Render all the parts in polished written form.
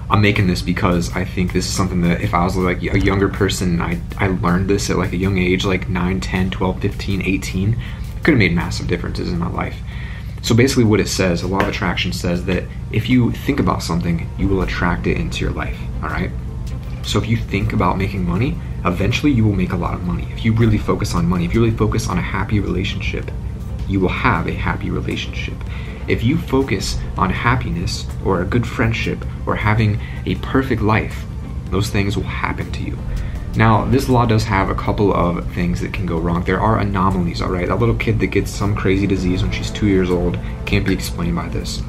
I'm making this because I think this is something that if I was like a younger person, I learned this at like a young age, like 9, 10, 12, 15, 18, it could have made massive differences in my life. So basically what it says, a law of attraction says that if you think about something, you will attract it into your life, all right? So if you think about making money, eventually you will make a lot of money. If you really focus on money, if you really focus on a happy relationship, you will have a happy relationship. If you focus on happiness or a good friendship or having a perfect life, those things will happen to you. Now, this law does have a couple of things that can go wrong. There are anomalies, all right? A little kid that gets some crazy disease when she's 2 years old can't be explained by this.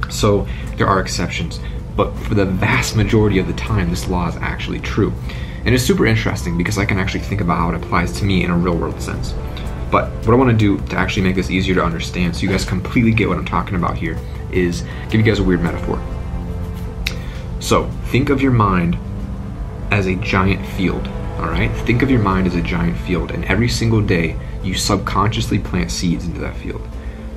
So there are exceptions, but for the vast majority of the time, this law is actually true. And it's super interesting because I can actually think about how it applies to me in a real world sense. But what I want to do to actually make this easier to understand so you guys completely get what I'm talking about here is give you guys a weird metaphor. So think of your mind as a giant field, all right? Think of your mind as a giant field, and every single day you subconsciously plant seeds into that field.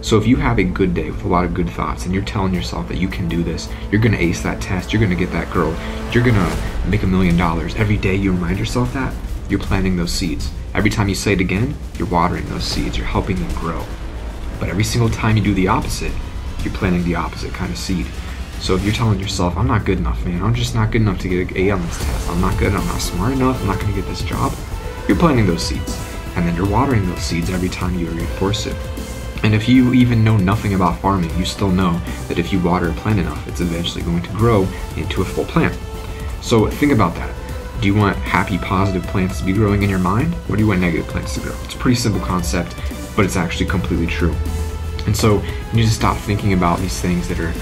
So if you have a good day with a lot of good thoughts and you're telling yourself that you can do this, you're gonna ace that test, you're gonna get that girl, you're gonna make $1 million, every day you remind yourself that, you're planting those seeds. Every time you say it again, you're watering those seeds, you're helping them grow. But every single time you do the opposite, you're planting the opposite kind of seed. So if you're telling yourself, I'm not good enough, man, I'm just not good enough to get an A on this test, I'm not good, I'm not smart enough, I'm not gonna get this job, you're planting those seeds. And then you're watering those seeds every time you reinforce it. And if you even know nothing about farming, you still know that if you water a plant enough, it's eventually going to grow into a full plant. So think about that. Do you want happy, positive plants to be growing in your mind, or do you want negative plants to grow? It's a pretty simple concept, but it's actually completely true. And so you need to stop thinking about these things that are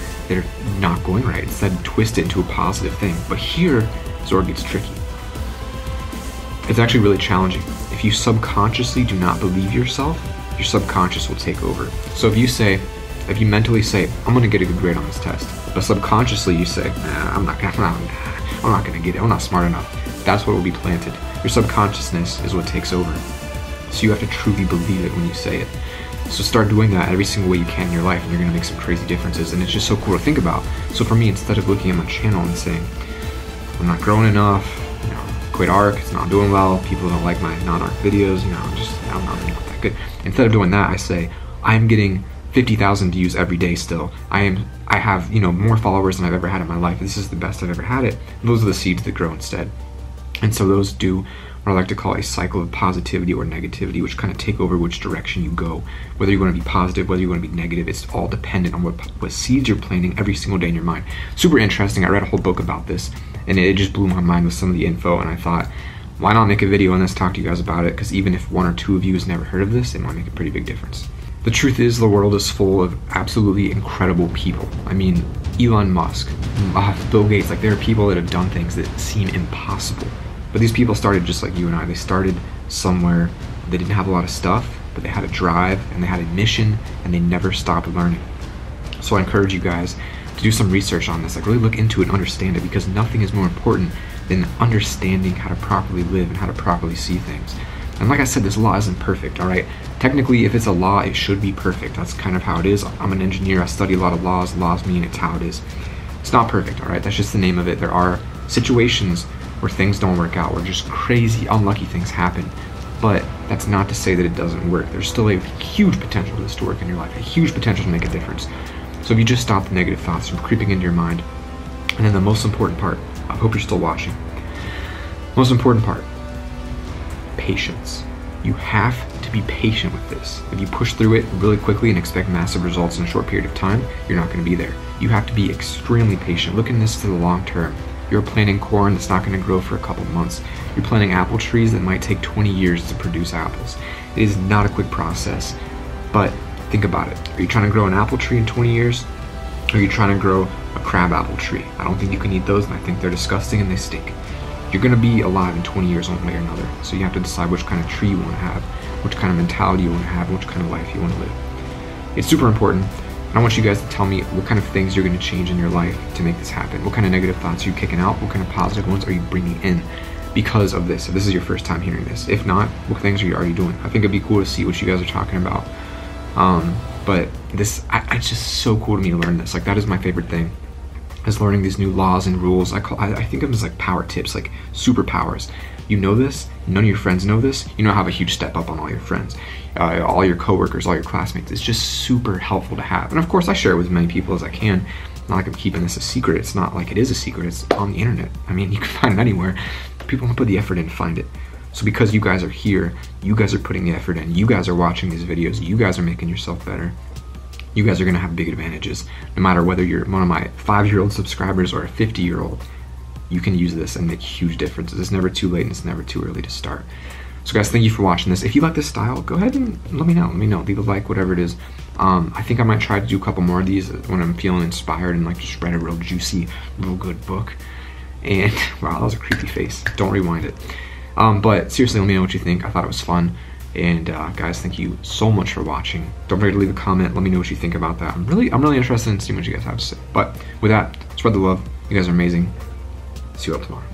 not going right. Instead, twist it into a positive thing. But here is where it gets tricky. It's actually really challenging. If you subconsciously do not believe yourself, your subconscious will take over. So if you mentally say, I'm gonna get a good grade on this test, but subconsciously you say, I'm not gonna get it, I'm not smart enough. That's what will be planted. Your subconsciousness is what takes over. So you have to truly believe it when you say it. So start doing that every single way you can in your life, and you're gonna make some crazy differences, and it's just so cool to think about. So for me, instead of looking at my channel and saying, I'm not growing enough, quit ARC, it's not doing well, people don't like my non-ARC videos, I'm not that good. Instead of doing that, I say, I'm getting 50,000 views every day still. I have, more followers than I've ever had in my life. This is the best I've ever had it. Those are the seeds that grow instead. And so those do what I like to call a cycle of positivity or negativity, which kind of take over which direction you go. Whether you want to be positive, whether you want to be negative, it's all dependent on what seeds you're planting every single day in your mind. Super interesting. I read a whole book about this, and it just blew my mind with some of the info, and I thought, why not make a video on this, talk to you guys about it, because even if 1 or 2 of you has never heard of this, it might make a pretty big difference. The truth is, the world is full of absolutely incredible people. I mean, Elon Musk, Bill Gates, there are people that have done things that seem impossible. But these people started just like you and I. They started somewhere, they didn't have a lot of stuff, but they had a drive, and they had a mission, and they never stopped learning. So I encourage you guys to do some research on this, really look into it and understand it, because nothing is more important than understanding how to properly live and how to properly see things. And like I said, this law isn't perfect, all right? Technically, if it's a law, it should be perfect. That's kind of how it is. I'm an engineer, I study a lot of laws. Laws mean it's how it is. It's not perfect, all right? That's just the name of it. There are situations where things don't work out, where just crazy, unlucky things happen. But that's not to say that it doesn't work. There's still a huge potential for this to work in your life, a huge potential to make a difference. So if you just stop the negative thoughts from creeping into your mind, and then the most important part, I hope you're still watching. Most important part, patience. You have to be patient with this. If you push through it really quickly and expect massive results in a short period of time, you're not going to be there. You have to be extremely patient. Look at this to the long term. You're planting corn that's not going to grow for a couple months. You're planting apple trees that might take 20 years to produce apples. It is not a quick process, but think about it. Are you trying to grow an apple tree in 20 years? Or are you trying to grow a crab apple tree? I don't think you can eat those, and I think they're disgusting and they stink. You're going to be alive in 20 years one way or another, so you have to decide which kind of tree you want to have, which kind of mentality you want to have, and which kind of life you want to live. It's super important. I want you guys to tell me what kind of things you're going to change in your life to make this happen. What kind of negative thoughts are you kicking out? What kind of positive ones are you bringing in because of this? If this is your first time hearing this. If not, what things are you already doing? I think it'd be cool to see what you guys are talking about. But it's just so cool to me to learn this. That is my favorite thing. is learning these new laws and rules. I think of them as like power tips, like superpowers. You know this, none of your friends know this, you know, have a huge step up on all your friends, all your coworkers, all your classmates. It's just super helpful to have. And of course I share it with as many people as I can. Not like I'm keeping this a secret. It's not like it is a secret, it's on the internet. I mean, you can find it anywhere. People don't put the effort in to find it. So because you guys are here, you guys are putting the effort in, you guys are watching these videos, you guys are making yourself better, you guys are gonna have big advantages. No matter whether you're one of my 5-year-old subscribers or a 50-year-old, you can use this and make huge differences. It's never too late and it's never too early to start. So guys, thank you for watching this. If you like this style, go ahead and let me know. Leave a like, whatever it is. I think I might try to do a couple more of these when I'm feeling inspired and like just read a real juicy, real good book. And wow, that was a creepy face. Don't rewind it. But seriously, let me know what you think. I thought it was fun. And guys, thank you so much for watching. Don't forget to leave a comment. Let me know what you think about that. I'm really interested in seeing what you guys have to say. But with that, spread the love. You guys are amazing. See you all tomorrow.